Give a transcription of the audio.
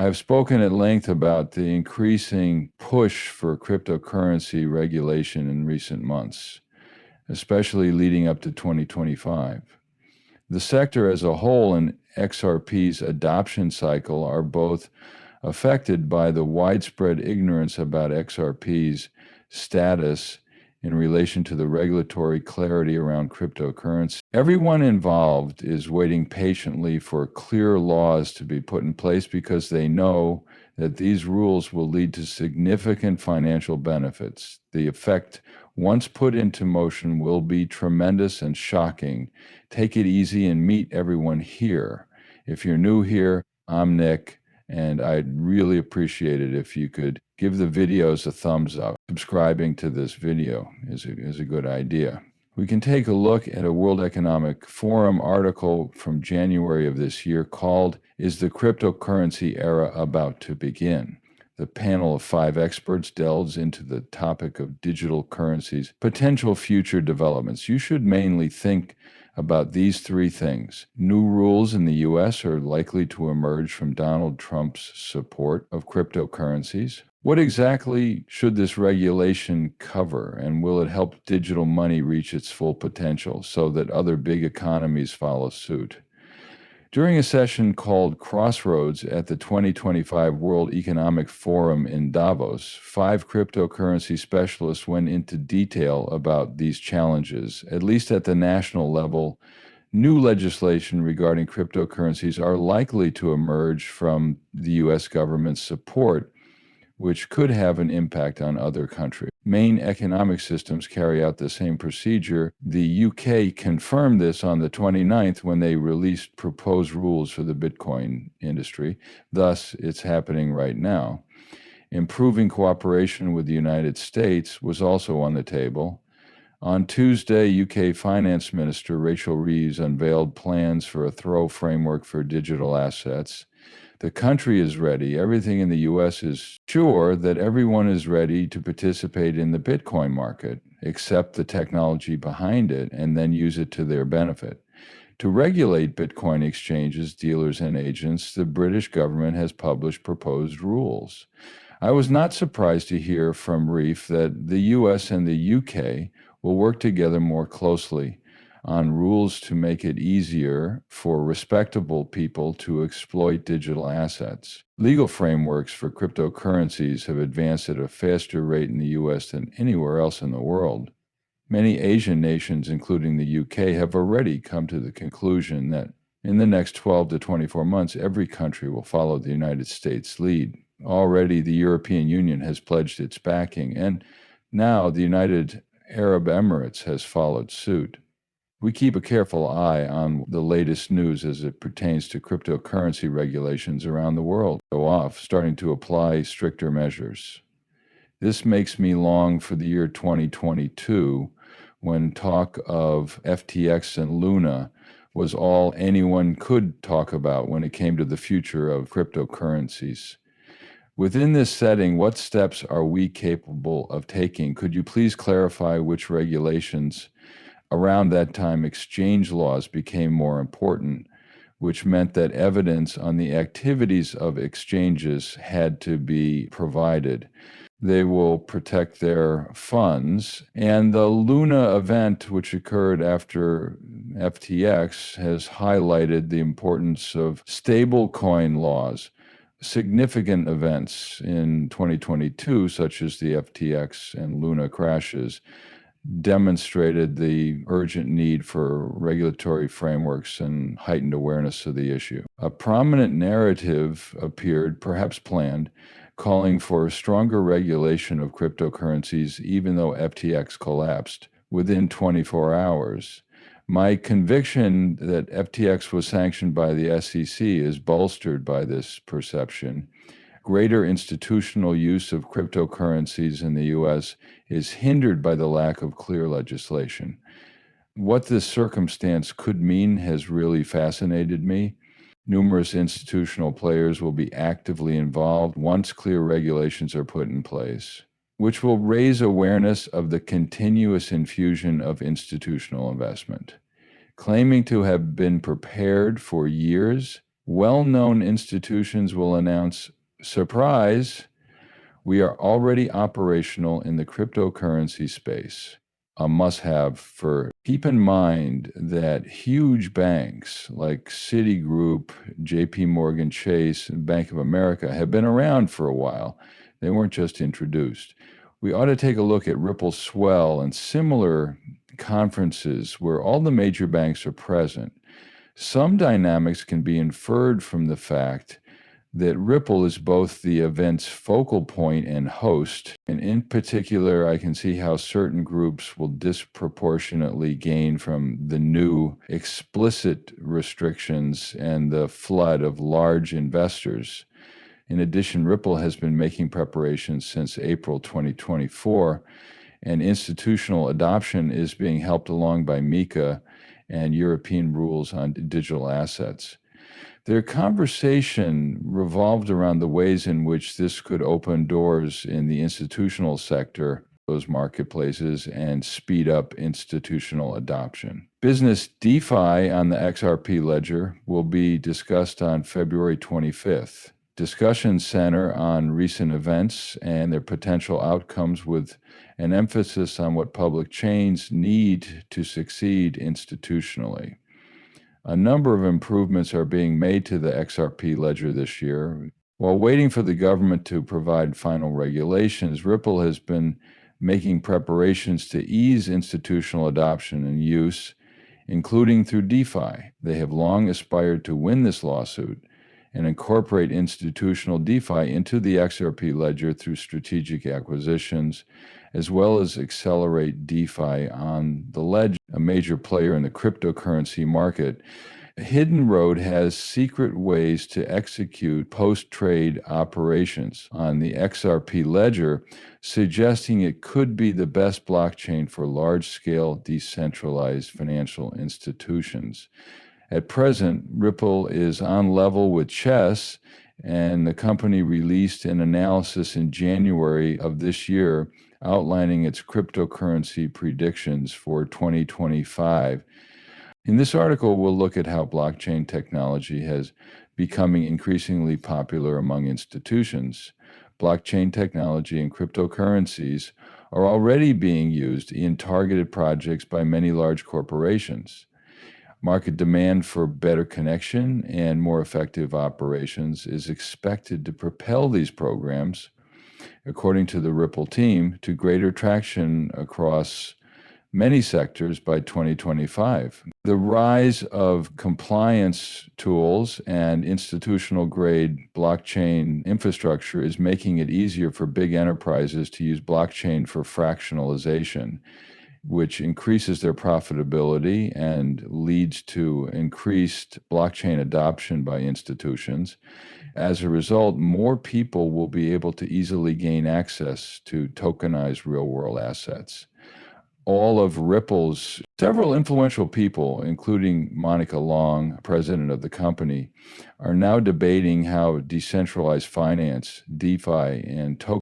I've spoken at length about the increasing push for cryptocurrency regulation in recent months, especially leading up to 2025. The sector as a whole and XRP's adoption cycle are both affected by the widespread ignorance about XRP's status in relation to the regulatory clarity around cryptocurrency. Everyone involved is waiting patiently for clear laws to be put in place because they know that these rules will lead to significant financial benefits. The effect, once put into motion, will be tremendous and shocking. Take it easy and meet everyone here. If you're new here, I'm Nick, and I'd really appreciate it if you could give the videos a thumbs up. Subscribing to this video is a good idea. We can take a look at a World Economic Forum article from January of this year called, "Is the Cryptocurrency Era About to Begin?" The panel of 5 experts delves into the topic of digital currencies, potential future developments. You should mainly think about these 3 things. New rules in the U.S. are likely to emerge from Donald Trump's support of cryptocurrencies. What exactly should this regulation cover, and will it help digital money reach its full potential so that other big economies follow suit? During a session called Crossroads at the 2025 World Economic Forum in Davos, 5 cryptocurrency specialists went into detail about these challenges. At least at the national level, new legislation regarding cryptocurrencies are likely to emerge from the U.S. government's support, which could have an impact on other countries. Main economic systems carry out the same procedure. The UK confirmed this on the 29th when they released proposed rules for the Bitcoin industry. Thus, it's happening right now. Improving cooperation with the United States was also on the table. On Tuesday, UK Finance Minister Rachel Reeves unveiled plans for a thorough framework for digital assets. The country is ready. Everything in the U.S. is sure that everyone is ready to participate in the Bitcoin market, accept the technology behind it, and then use it to their benefit. To regulate Bitcoin exchanges, dealers, and agents, the British government has published proposed rules. I was not surprised to hear from Reef that the U.S. and the U.K. will work together more closely on rules to make it easier for respectable people to exploit digital assets. Legal frameworks for cryptocurrencies have advanced at a faster rate in the U.S. than anywhere else in the world. Many Asian nations, including the UK, have already come to the conclusion that in the next 12 to 24 months, every country will follow the United States' lead. Already, the European Union has pledged its backing, and now the United Arab Emirates has followed suit. We keep a careful eye on the latest news as it pertains to cryptocurrency regulations around the world. Go off, starting to apply stricter measures. This makes me long for the year 2022, when talk of FTX and Luna was all anyone could talk about when it came to the future of cryptocurrencies. Within this setting, what steps are we capable of taking? Could you please clarify which regulations? Around that time, exchange laws became more important, which meant that evidence on the activities of exchanges had to be provided. They will protect their funds. And the Luna event, which occurred after FTX, has highlighted the importance of stablecoin laws. Significant events in 2022, such as the FTX and Luna crashes, demonstrated the urgent need for regulatory frameworks and heightened awareness of the issue. A prominent narrative appeared, perhaps planned, calling for stronger regulation of cryptocurrencies, even though FTX collapsed within 24 hours. My conviction that FTX was sanctioned by the SEC is bolstered by this perception. Greater institutional use of cryptocurrencies in the U.S. is hindered by the lack of clear legislation. What this circumstance could mean has really fascinated me. Numerous institutional players will be actively involved once clear regulations are put in place, which will raise awareness of the continuous infusion of institutional investment. Claiming to have been prepared for years, Well-known institutions will announce, surprise, we are already operational in the cryptocurrency space. A must-have for keep in mind that huge banks like Citigroup, JP Morgan Chase, and Bank of America have been around for a while. They weren't just introduced. We ought to take a look at Ripple Swell and similar conferences where all the major banks are present. Some dynamics can be inferred from the fact that Ripple is both the event's focal point and host. And in particular, I can see how certain groups will disproportionately gain from the new explicit restrictions and the flood of large investors. In addition, Ripple has been making preparations since April 2024, and institutional adoption is being helped along by MiCA and European rules on digital assets. Their conversation revolved around the ways in which this could open doors in the institutional sector, those marketplaces, and speed up institutional adoption. Business DeFi on the XRP ledger will be discussed on February 25th. Discussions center on recent events and their potential outcomes with an emphasis on what public chains need to succeed institutionally. A number of improvements are being made to the XRP ledger this year. While waiting for the government to provide final regulations, Ripple has been making preparations to ease institutional adoption and use, including through DeFi. They have long aspired to win this lawsuit and incorporate institutional DeFi into the XRP ledger through strategic acquisitions, as well as accelerate DeFi on the ledger, a major player in the cryptocurrency market. Hidden Road has secret ways to execute post-trade operations on the XRP ledger, suggesting it could be the best blockchain for large-scale decentralized financial institutions. At present, Ripple is on level with Chess, and the company released an analysis in January of this year outlining its cryptocurrency predictions for 2025. In this article, we'll look at how blockchain technology has becoming increasingly popular among institutions. Blockchain technology and cryptocurrencies are already being used in targeted projects by many large corporations. Market demand for better connection and more effective operations is expected to propel these programs, according to the Ripple team, to greater traction across many sectors by 2025. The rise of compliance tools and institutional-grade blockchain infrastructure is making it easier for big enterprises to use blockchain for fractionalization, which increases their profitability and leads to increased blockchain adoption by institutions. As a result, more people will be able to easily gain access to tokenized real-world assets. All of Ripple's several influential people, including Monica Long, president of the company, are now debating how decentralized finance, DeFi, and token